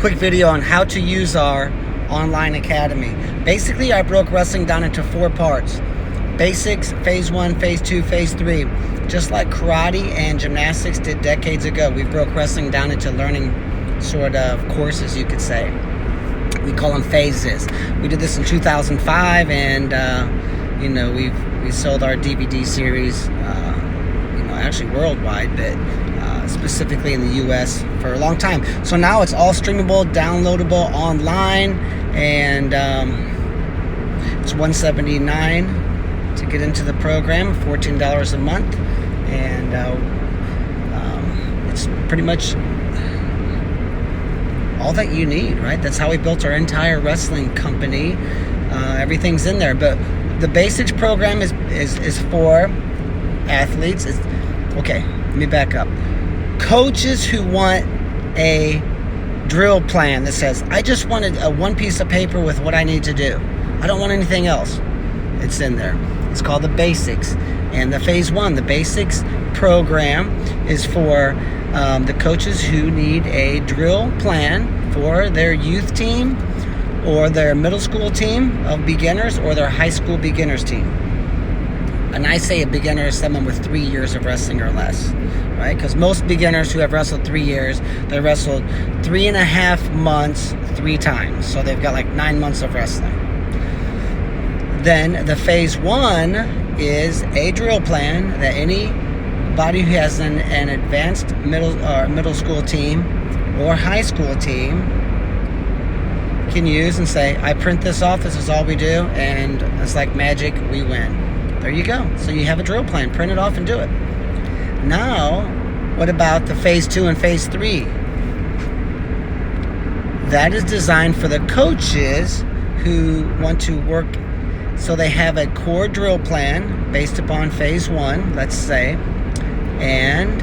quick video on how to use our online academy. Basically, I broke wrestling down into 4 parts. Basics, phase 1, phase 2, phase 3. Just like karate and gymnastics did decades ago, we broke wrestling down into learning sort of courses, you could say. We call them phases. We did this in 2005, and we sold our DVD series, actually worldwide, but specifically in the U.S. for a long time. So now it's all streamable, downloadable online, and it's $179 to get into the program, $14 a month, and it's pretty much all that you need, right? That's how we built our entire wrestling company. Everything's in there, but the basics program is for athletes. Okay, let me back up. Coaches who want a drill plan that says, I just wanted a one piece of paper with what I need to do. I don't want anything else. It's in there. It's called the basics. And the phase 1, the basics program, is for the coaches who need a drill plan for their youth team or their middle school team of beginners or their high school beginners team. And I say a beginner is someone with 3 years of wrestling or less, right? Because most beginners who have wrestled 3 years, they wrestled 3.5 months 3 times. So they've got like 9 months of wrestling. Then the phase 1 is a drill plan that anybody who has an advanced middle school team or high school team can use and say, I print this off, this is all we do, and it's like magic, we win. There you go. So you have a drill plan. Print it off and do it. Now, what about the phase 2 and phase 3? That is designed for the coaches who want to work. So they have a core drill plan based upon phase 1, let's say, and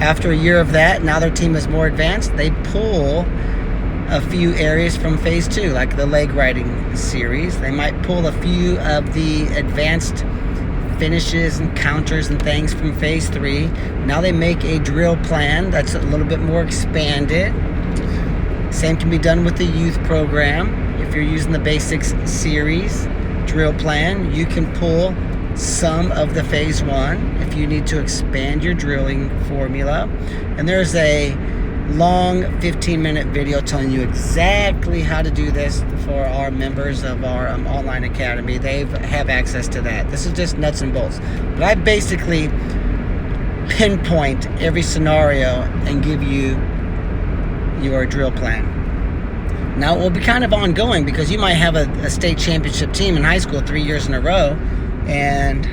after a year of that, now their team is more advanced, they pull a few areas from phase 2, like the leg riding series. They might pull a few of the advanced finishes and counters and things from phase 3. Now they make a drill plan that's a little bit more expanded. Same can be done with the youth program. If you're using the basics series drill plan, you can pull some of the phase 1 if you need to expand your drilling formula. And there's a long 15-minute video telling you exactly how to do this for our members of our online academy. They have access to that. This is just nuts and bolts. But I basically pinpoint every scenario and give you your drill plan. Now, it will be kind of ongoing because you might have a state championship team in high school 3 years in a row, and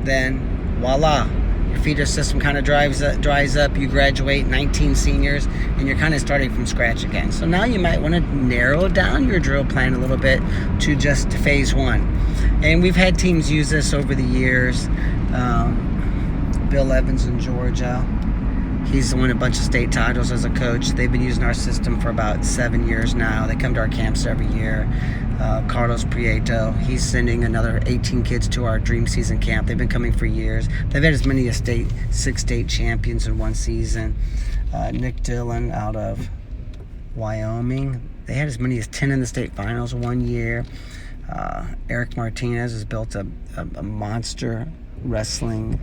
then voila, your feeder system kind of dries up, you graduate, 19 seniors, and you're kind of starting from scratch again. So now you might want to narrow down your drill plan a little bit to just phase 1. And we've had teams use this over the years. Bill Evans in Georgia, he's won a bunch of state titles as a coach. They've been using our system for about 7 years now. They come to our camps every year. Carlos Prieto, he's sending another 18 kids to our Dream Season camp. They've been coming for years. They've had as many as 6 state champions in one season. Nick Dillon out of Wyoming, they had as many as 10 in the state finals 1 year. Eric Martinez has built a monster wrestling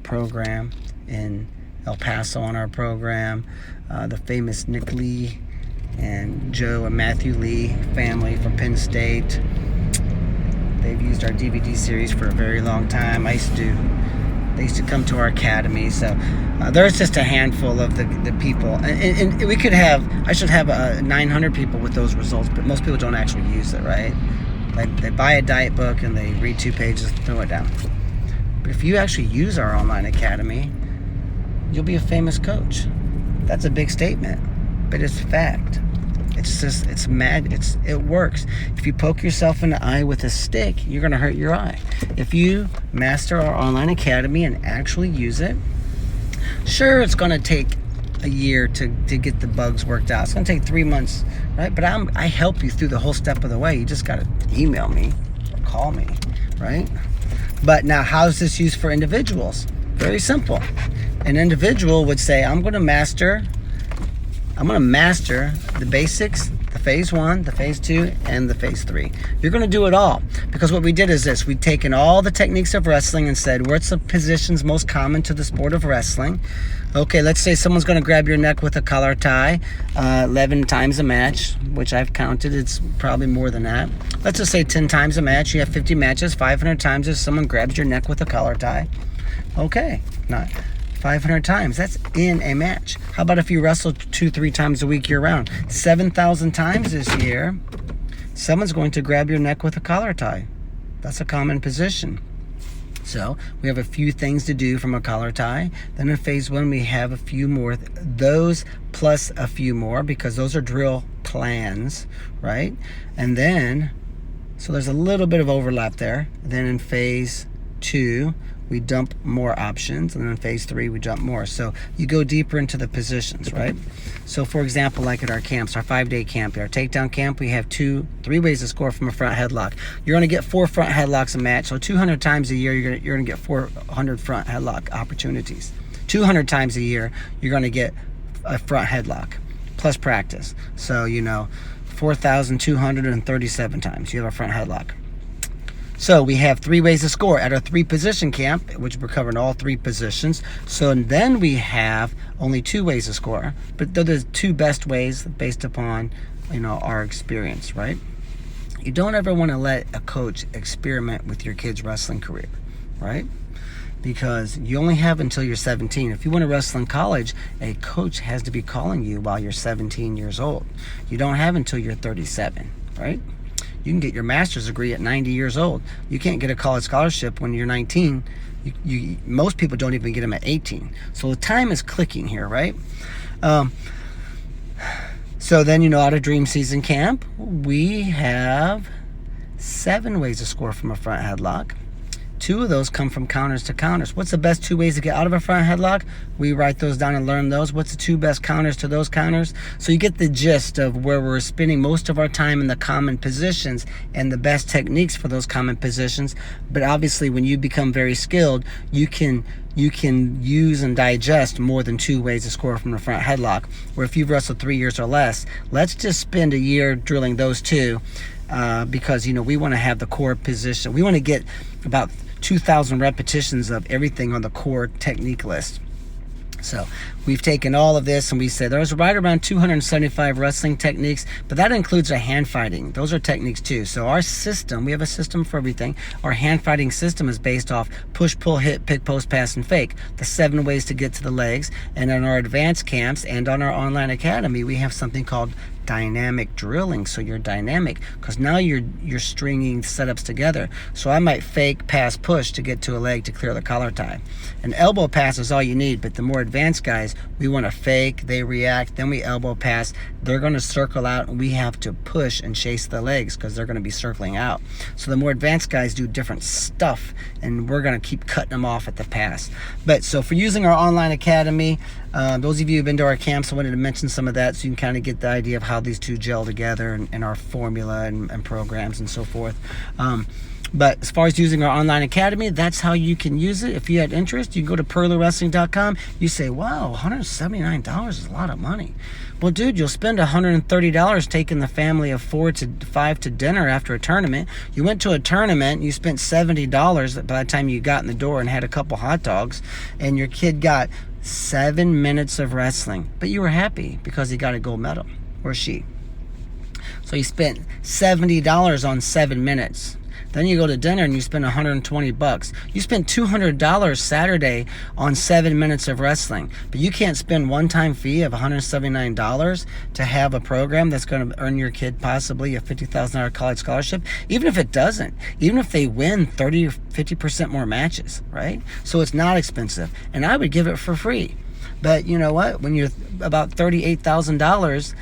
program in El Paso on our program. The famous Nick Lee and Joe and Matthew Lee family from Penn State. They've used our DVD series for a very long time. They used to come to our academy. So there's just a handful of the people. And we could have, I should have 900 people with those results, but most people don't actually use it, right? They buy a diet book and they read 2 pages and throw it down. But if you actually use our online academy, you'll be a famous coach. That's a big statement, but it's fact. It's mad. It works. If you poke yourself in the eye with a stick, you're going to hurt your eye. If you master our online academy and actually use it, sure, it's going to take a year to get the bugs worked out. It's going to take 3 months, right? But I help you through the whole step of the way. You just got to email me or call me, right? But now, how is this used for individuals? Very simple. An individual would say, I'm going to master the basics, the phase 1, the phase 2, and the phase 3. You're going to do it all, because what we did is this: we'd taken all the techniques of wrestling and said, what's the positions most common to the sport of wrestling? Okay, let's say someone's going to grab your neck with a collar tie 11 times a match, which I've counted. It's probably more than that. Let's just say 10 times a match. You have 50 matches. 500 times if someone grabs your neck with a collar tie. Okay, not 500 times. That's in a match. How about if you wrestle 2-3 times a week year-round? 7,000 times this year, someone's going to grab your neck with a collar tie. That's a common position. So we have a few things to do from a collar tie. Then in phase 1, we have a few more. Those plus a few more, because those are drill plans, right? And then, so there's a little bit of overlap there. Then in phase 2, we dump more options, and then in phase 3 we dump more. So you go deeper into the positions, right? So for example, like at our camps, our 5-day camp, our takedown camp, we have 3 ways to score from a front headlock. You're going to get 4 front headlocks a match. So 200 times a year you're going to get 400 front headlock opportunities. 200 times a year you're going to get a front headlock plus practice. So 4,237 times you have a front headlock. So we have 3 ways to score at our 3-position camp, which we're covering all 3 positions. So then we have only 2 ways to score, but they're the 2 best ways based upon our experience, right? You don't ever want to let a coach experiment with your kid's wrestling career, right? Because you only have until you're 17. If you want to wrestle in college, a coach has to be calling you while you're 17 years old. You don't have until you're 37, right? You can get your master's degree at 90 years old. You can't get a college scholarship when you're 19. Most people don't even get them at 18. So the time is clicking here, right? So then, out of Dream Season Camp, we have 7 ways to score from a front headlock. 2 of those come from counters to counters. What's the best 2 ways to get out of a front headlock? We write those down and learn those. What's the 2 best counters to those counters? So you get the gist of where we're spending most of our time in the common positions and the best techniques for those common positions. But obviously, when you become very skilled, you can use and digest more than 2 ways to score from the front headlock. Where if you've wrestled 3 years or less, let's just spend a year drilling those 2, because we want to have the core position. We want to get about 2,000 repetitions of everything on the core technique list. So we've taken all of this and we said there's right around 275 wrestling techniques, but that includes our hand fighting. Those are techniques too. So our system, we have a system for everything. Our hand fighting system is based off push, pull, hit, pick, post, pass, and fake. The 7 ways to get to the legs. And on our advanced camps and on our online academy, we have something called dynamic drilling. So you're dynamic because now you're stringing setups together. So I might fake, pass, push to get to a leg to clear the collar tie. An elbow pass is all you need, but the more advanced guys, we want to fake, they react, then we elbow pass. They're going to circle out and we have to push and chase the legs because they're going to be circling out. So the more advanced guys do different stuff and we're going to keep cutting them off at the pass. But so for using our online academy, those of you who've been to our camps, I wanted to mention some of that so you can kind of get the idea of how these 2 gel together and our formula and programs and so forth. But as far as using our online academy, that's how you can use it. If you had interest, you can go to purlerwrestling.com. You say, wow, $179 is a lot of money. Well, dude, you'll spend $130 taking the family of 4 to 5 to dinner after a tournament. You went to a tournament, you spent $70 by the time you got in the door and had a couple hot dogs, and your kid got 7 minutes of wrestling. But you were happy because he got a gold medal, or she. So you spent $70 on 7 minutes. Then you go to dinner and you spend $120. You spent $200 Saturday on 7 minutes of wrestling, but you can't spend one-time fee of $179 to have a program that's going to earn your kid possibly a $50,000 college scholarship. Even if it doesn't, even if they win 30 or 50% more matches, right? So it's not expensive, and I would give it for free. But you know what? When you're about $38,000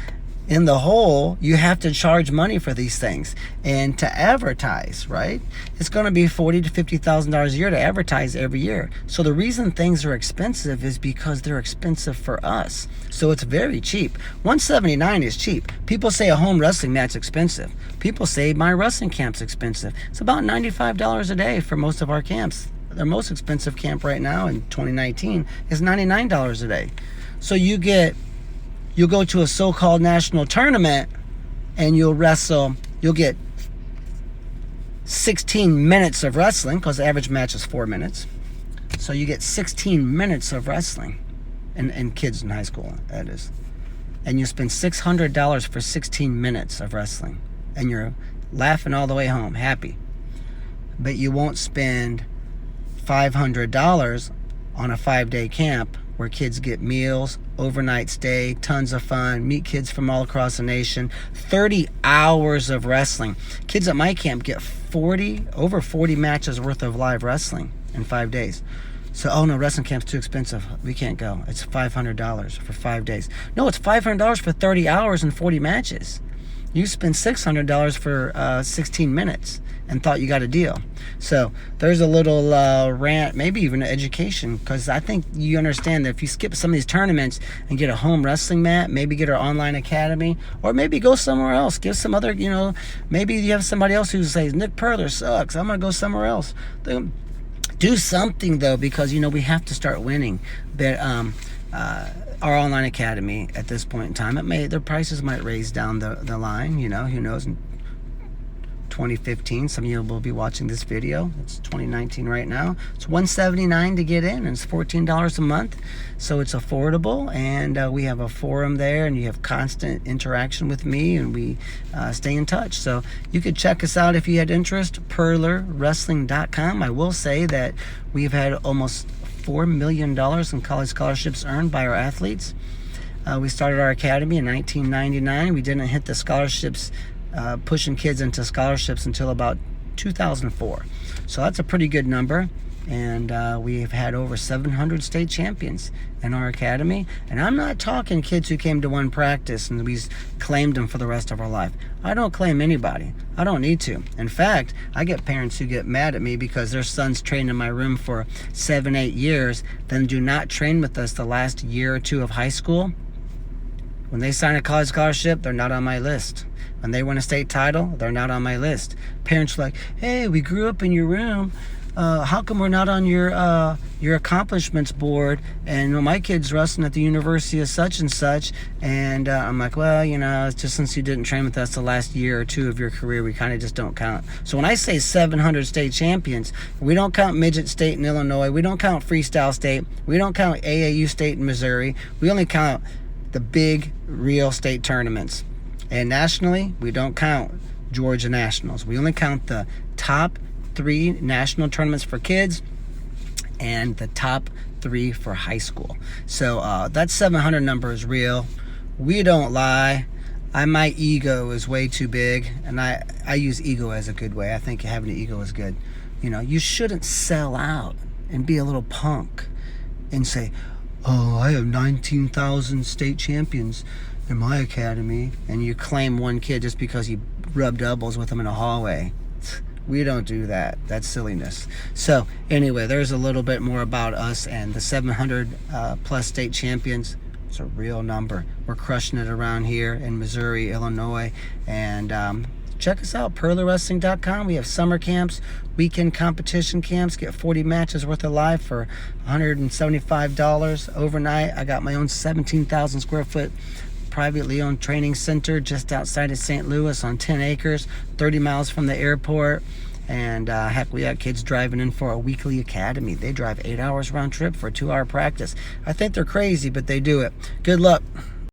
in the hole, you have to charge money for these things and to advertise, right? It's going to be $40,000 to $50,000 a year to advertise every year. So the reason things are expensive is because they're expensive for us. So it's very cheap. $179 is cheap. People say a home wrestling match is expensive. People say my wrestling camp's expensive. It's about $95 a day for most of our camps. their most expensive camp right now in 2019 is $99 a day. So you'll go to a so-called national tournament and you'll get 16 minutes of wrestling, because the average match is 4 minutes. So you get 16 minutes of wrestling, and kids in high school, that is. And you spend $600 for 16 minutes of wrestling, and you're laughing all the way home, happy. But you won't spend $500 on a 5-day camp where kids get meals, overnight stay, tons of fun, meet kids from all across the nation, 30 hours of wrestling. Kids at my camp get over 40 matches worth of live wrestling in 5 days. So, oh no, wrestling camp's too expensive. We can't go. It's $500 for 5 days. No, it's $500 for 30 hours and 40 matches. You spend $600 for 16 minutes and thought you got a deal. So there's a little rant, maybe even education, because I think you understand that if you skip some of these tournaments and get a home wrestling mat, maybe get our online academy, or maybe go somewhere else, give some other, maybe you have somebody else who says, Nick Purler sucks, I'm going to go somewhere else. Do something, though, because, we have to start winning. But our online academy at this point in time, their prices might raise down the line, who knows. In 2015, some of you will be watching this video. It's 2019 right now. It's $179 to get in, and it's $14 a month, so it's affordable. And we have a forum there, and you have constant interaction with me, and we stay in touch. So you could check us out if you had interest. PurlerWrestling.com. I will say that we've had almost $4 million in college scholarships earned by our athletes. We started our academy in 1999. We didn't hit the scholarships, pushing kids into scholarships, until about 2004. So that's a pretty good number. And we've had over 700 state champions in our academy. And I'm not talking kids who came to one practice and we claimed them for the rest of our life. I don't claim anybody. I don't need to. In fact, I get parents who get mad at me because their sons train in my room for 7-8 years, then do not train with us the last year or two of high school. When they sign a college scholarship, they're not on my list. When they win a state title, they're not on my list. Parents are like, hey, we grew up in your room. How come we're not on your accomplishments board? And my kid's wrestling at the University of such and such. And I'm like, well, it's just since you didn't train with us the last year or two of your career, we kind of just don't count. So when I say 700 state champions, we don't count midget state in Illinois. We don't count freestyle state. We don't count AAU state in Missouri. We only count the big, real state tournaments. And nationally, we don't count Georgia Nationals. We only count the top 3 national tournaments for kids and the top 3 for high school. So that 700 number is real. We don't lie. My ego is way too big, and I use ego as a good way. I think having an ego is good. You shouldn't sell out and be a little punk and say, oh, I have 19,000 state champions in my academy, and you claim one kid just because you rubbed elbows with him in a hallway. We don't do that. That's silliness. So anyway, there's a little bit more about us and the 700 plus state champions. It's a real number. We're crushing it around here in Missouri, Illinois, and check us out, PurlerWrestling.com. We have summer camps, weekend competition camps. Get 40 matches worth of live for $175 overnight. I got my own 17,000 square foot privately owned training center just outside of St. Louis on 10 acres, 30 miles from the airport. And heck, we got kids driving in for a weekly academy. They drive 8 hours round trip for a 2-hour practice. I think they're crazy, but they do it. Good luck.